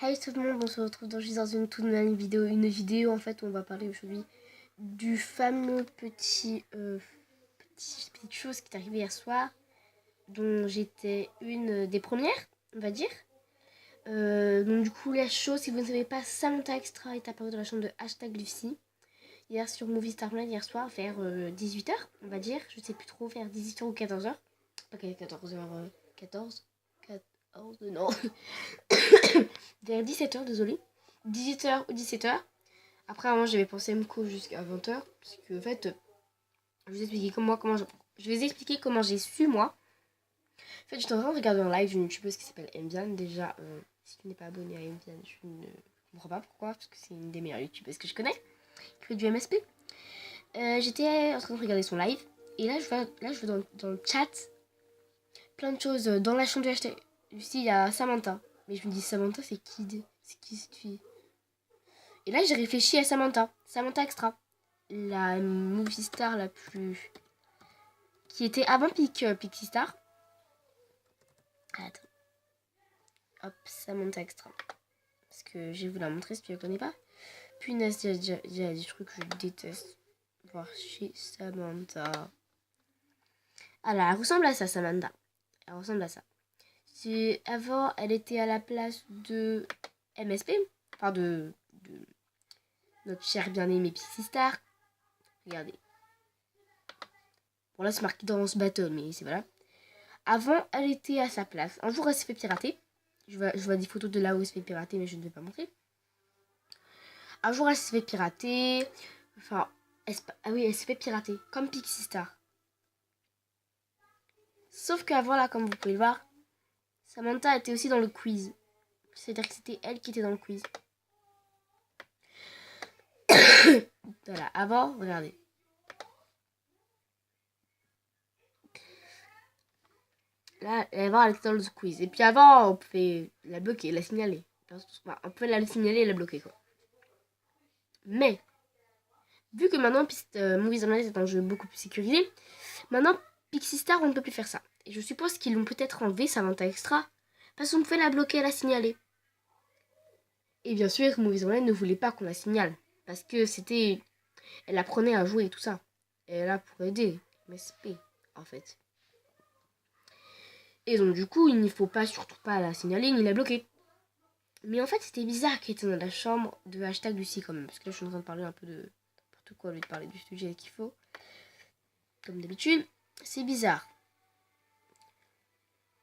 Hey tout le monde, on se retrouve dans une toute nouvelle vidéo. Une vidéo en fait où on va parler aujourd'hui du fameux petite chose qui est arrivée hier soir, dont j'étais une des premières, on va dire. Donc du coup la chose, si vous ne savez pas, Samantha Extra est apparue dans la chambre de hashtag Lucie. Hier sur Movie Starman, hier soir vers 18h, on va dire. Je sais plus trop, vers 18h ou 14h. Pas 14h, 14 non. Vers 17h, désolé. 18h ou 17h. Après, avant, j'avais pensé à me coucher jusqu'à 20h. Parce que, en fait, je vais vous expliquer je vais vous expliquer comment j'ai su, moi. En fait, j'étais en train de regarder un live d'une youtubeuse qui s'appelle Mvian. Déjà, si tu n'es pas abonné à Mvian, je ne comprends pas pourquoi. Parce que c'est une des meilleures youtubeuses que je connais. Qui fait du MSP. J'étais en train de regarder son live. Et là, je vois dans le chat plein de choses. Dans la chambre de hashtag Lucie, il y a Samantha. Mais je me dis, Samantha, c'est qui cette fille? Et là, j'ai réfléchi à Samantha. Samantha Extra. La movie star la plus... qui était avant Pixie Star. Attends. Hop, Samantha Extra. Parce que je vais vous la montrer si tu ne la connais pas. Punaise, il y a des trucs que je déteste voir chez Samantha. Alors, elle ressemble à ça, Samantha. Elle ressemble à ça. Avant, elle était à la place de MSP. Enfin, de notre cher bien-aimé Pixie Star. Regardez. Bon, là, c'est marqué dans ce battle, mais c'est voilà. Avant, elle était à sa place. Un jour, elle s'est fait pirater. Je vois des photos de là où elle s'est fait pirater, mais je ne vais pas montrer. Un jour, elle s'est fait pirater. Enfin, ah oui, elle s'est fait pirater. Comme Pixie Star. Sauf qu'avant, là, comme vous pouvez le voir, Samantha était aussi dans le quiz. C'est-à-dire que c'était elle qui était dans le quiz. Voilà, avant, regardez. Là, avant, elle était dans le quiz. Et puis avant, on pouvait la bloquer, la signaler. Enfin, on pouvait la signaler et la bloquer, quoi. Mais, vu que maintenant, Movies Online est un jeu beaucoup plus sécurisé, maintenant, Pixie Star, on ne peut plus faire ça. Et je suppose qu'ils l'ont peut-être enlevé, Samantha Extra, parce qu'on pouvait la bloquer et la signaler. Et bien sûr, Movies Online ne voulait pas qu'on la signale. Parce que c'était... Elle apprenait à jouer et tout ça. Et elle est là pour aider MSP, en fait. Et donc, du coup, il ne faut pas, surtout pas la signaler ni la bloquer. Mais en fait, c'était bizarre qu'elle était dans la chambre de hashtag Lucie quand même. Parce que là, je suis en train de parler un peu de n'importe quoi au lieu de parler du sujet qu'il faut. Comme d'habitude, c'est bizarre.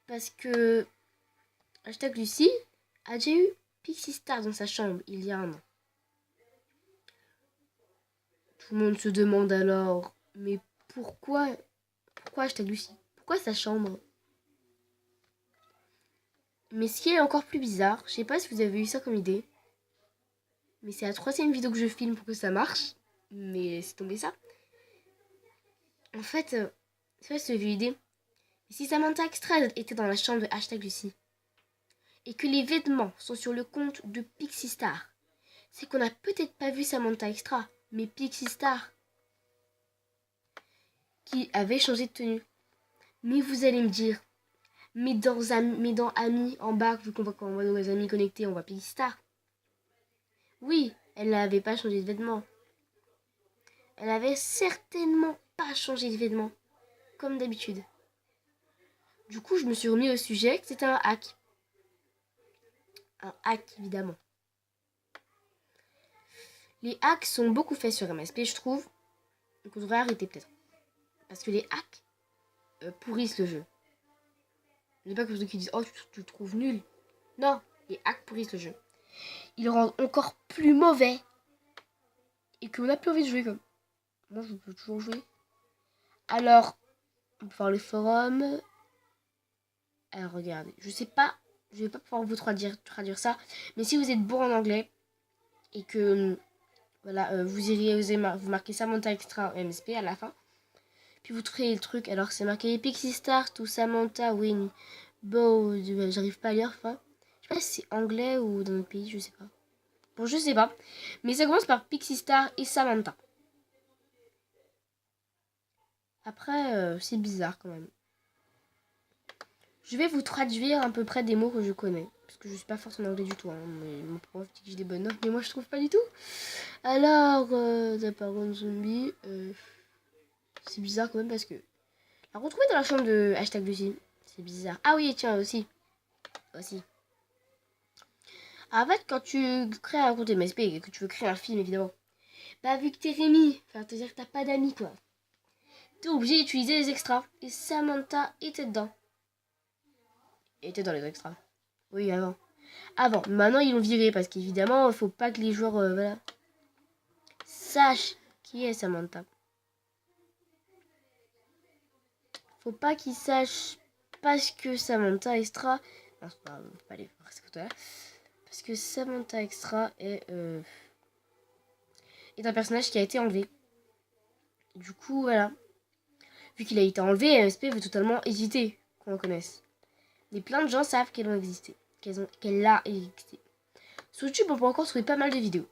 Parce que hashtag Lucie a déjà eu Pixie Star dans sa chambre il y a un an. Tout le monde se demande alors, mais pourquoi hashtag Lucie? Pourquoi sa chambre? Mais ce qui est encore plus bizarre, je sais pas si vous avez eu ça comme idée, mais c'est la troisième vidéo que je filme pour que ça marche, mais c'est tombé ça. En fait, c'est pas si vous avez eu idée, mais si Samantha Extra était dans la chambre de hashtag Lucie, et que les vêtements sont sur le compte de Pixie Star, c'est qu'on n'a peut-être pas vu Samantha Extra, mais Pixie Star, qui avait changé de tenue. Mais vous allez me dire, mais dans Amis, en bas, vu qu'on voit nos amis connectés, on voit Pixie Star. Oui, elle n'avait pas changé de vêtements. Elle avait certainement pas changé de vêtements, comme d'habitude. Du coup, je me suis remis au sujet que c'était un hack. Un hack, évidemment. Les hacks sont beaucoup faits sur MSP, je trouve. Donc, on devrait arrêter peut-être. Parce que les hacks pourrissent le jeu. Il n'y a pas que ceux qui disent « Oh, tu le trouves nul ». Non, les hacks pourrissent le jeu. Ils le rendent encore plus mauvais. Et qu'on n'a plus envie de jouer comme. Moi, je peux toujours jouer. Alors, on peut voir les forums. Alors, regardez. Je sais pas. Je vais pas pouvoir vous traduire ça. Mais si vous êtes bon en anglais et que voilà, vous iriez vous marquer Samantha Extra MSP à la fin. Puis vous trouverez le truc. Alors c'est marqué Pixie Star to Samantha Win. Bow. J'arrive pas à lire. Enfin, je sais pas si c'est anglais ou dans notre pays, je sais pas. Bon, je sais pas. Mais ça commence par Pixie Star et Samantha. Après, c'est bizarre quand même. Je vais vous traduire à peu près des mots que je connais. parce que je suis pas forte en anglais du tout, hein, mais mon prof dit que j'ai des bonnes notes, mais moi je trouve pas du tout. Alors, d'apparence zombie, c'est bizarre quand même parce que la retrouver dans la chambre de hashtag Lucie, c'est bizarre. Ah oui, tiens, aussi. En fait, quand tu crées un compte MSP et que tu veux créer un film, évidemment, bah vu que t'es Rémi, enfin, te dire que t'as pas d'amis, quoi, t'es obligé d'utiliser les extras. Et Samantha était dedans. Était dans les extras. Oui, avant. Avant. Maintenant, ils l'ont viré parce qu'évidemment, il faut pas que les joueurs, voilà, sachent qui est Samantha. Faut pas qu'ils sachent parce que Samantha Extra... Non, c'est pas, faut pas aller voir cette photo-là. Parce que Samantha Extra est un personnage qui a été enlevé. Du coup, voilà. Vu qu'il a été enlevé, MSP veut totalement éviter qu'on le connaisse. Mais plein de gens savent qu'elle a existé. Qu'elle a existé. Sur YouTube, on peut encore trouver pas mal de vidéos.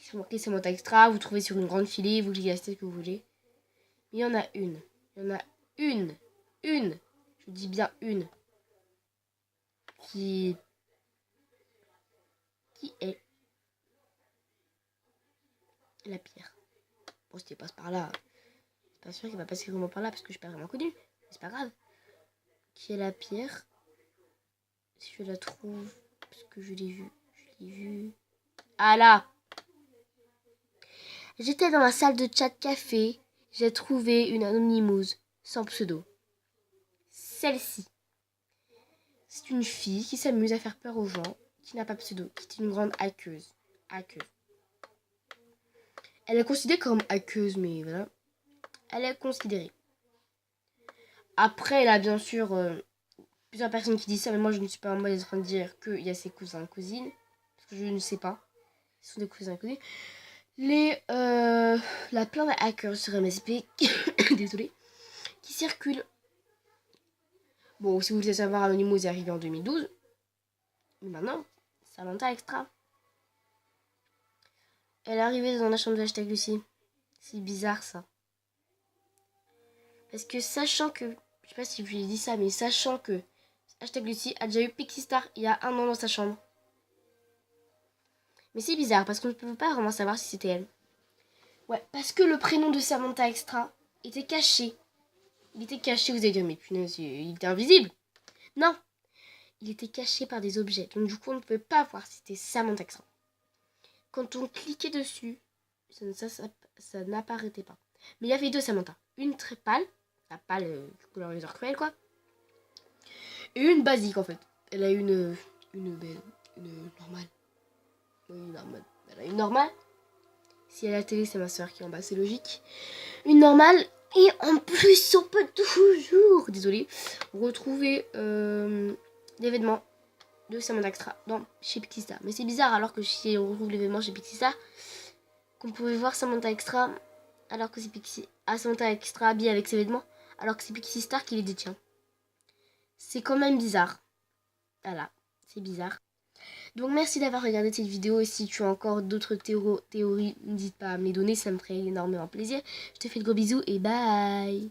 Si vous marquez Samantha Extra, vous trouvez sur une grande filée, vous cliquez ce que vous voulez. Mais il y en a une. Il y en a une. Une. Je dis bien une. Qui est la pire. Bon, si elle passe par là, c'est pas sûr qu'il va passer vraiment par là parce que je suis pas vraiment connue. Mais c'est pas grave. Qui est la pire? Si je la trouve, parce que je l'ai vue. Ah là! J'étais dans la salle de chat café. J'ai trouvé une anonymeuse sans pseudo. Celle-ci. C'est une fille qui s'amuse à faire peur aux gens, qui n'a pas pseudo, qui est une grande hackeuse. Elle est considérée comme hackeuse, mais voilà. Elle est considérée. Après, elle a bien sûr plusieurs personnes qui disent ça, mais moi je ne suis pas en mode en train de dire qu'il y a ses cousins et cousines. Parce que je ne sais pas. Ce sont des cousins et cousines. La plainte de hackers sur MSP, désolé, qui circule. Bon, si vous voulez savoir, Anonymous est arrivé en 2012. Mais maintenant, Samantha Extra. Elle est arrivée dans la chambre de hashtag Lucie. C'est bizarre ça. Parce que sachant que, je sais pas si je lui ai dit ça, mais sachant que hashtag Lucie a déjà eu Pixie Star il y a 1 an dans sa chambre. Mais c'est bizarre parce qu'on ne peut pas vraiment savoir si c'était elle. Ouais, parce que le prénom de Samantha Extra était caché. Il était caché, vous allez dire, mais punaise, il était invisible. Non, il était caché par des objets. Donc du coup, on ne pouvait pas voir si c'était Samantha Extra. Quand on cliquait dessus, ça n'apparaissait pas. Mais il y avait 2 Samantha. Une très pâle, la pâle couleur les heures cruelles, quoi. Et une basique, en fait. Elle a une normale. Oui, normale. Elle a une normale. Si elle a la télé, c'est ma soeur qui est en bas, c'est logique. Une normale. Et en plus, on peut toujours, désolé, retrouver l'événement de Samantha Extra chez Pixistar. Mais c'est bizarre, alors que si on retrouve l'événement chez Pixistar, qu'on pouvait voir Samantha Extra, alors que c'est Samantha Extra habillée avec ses vêtements, alors que c'est Pixistar qui les détient. C'est quand même bizarre. Voilà, c'est bizarre. Donc merci d'avoir regardé cette vidéo et si tu as encore d'autres théories, n'hésite pas à me les donner, ça me ferait énormément plaisir. Je te fais de gros bisous et bye.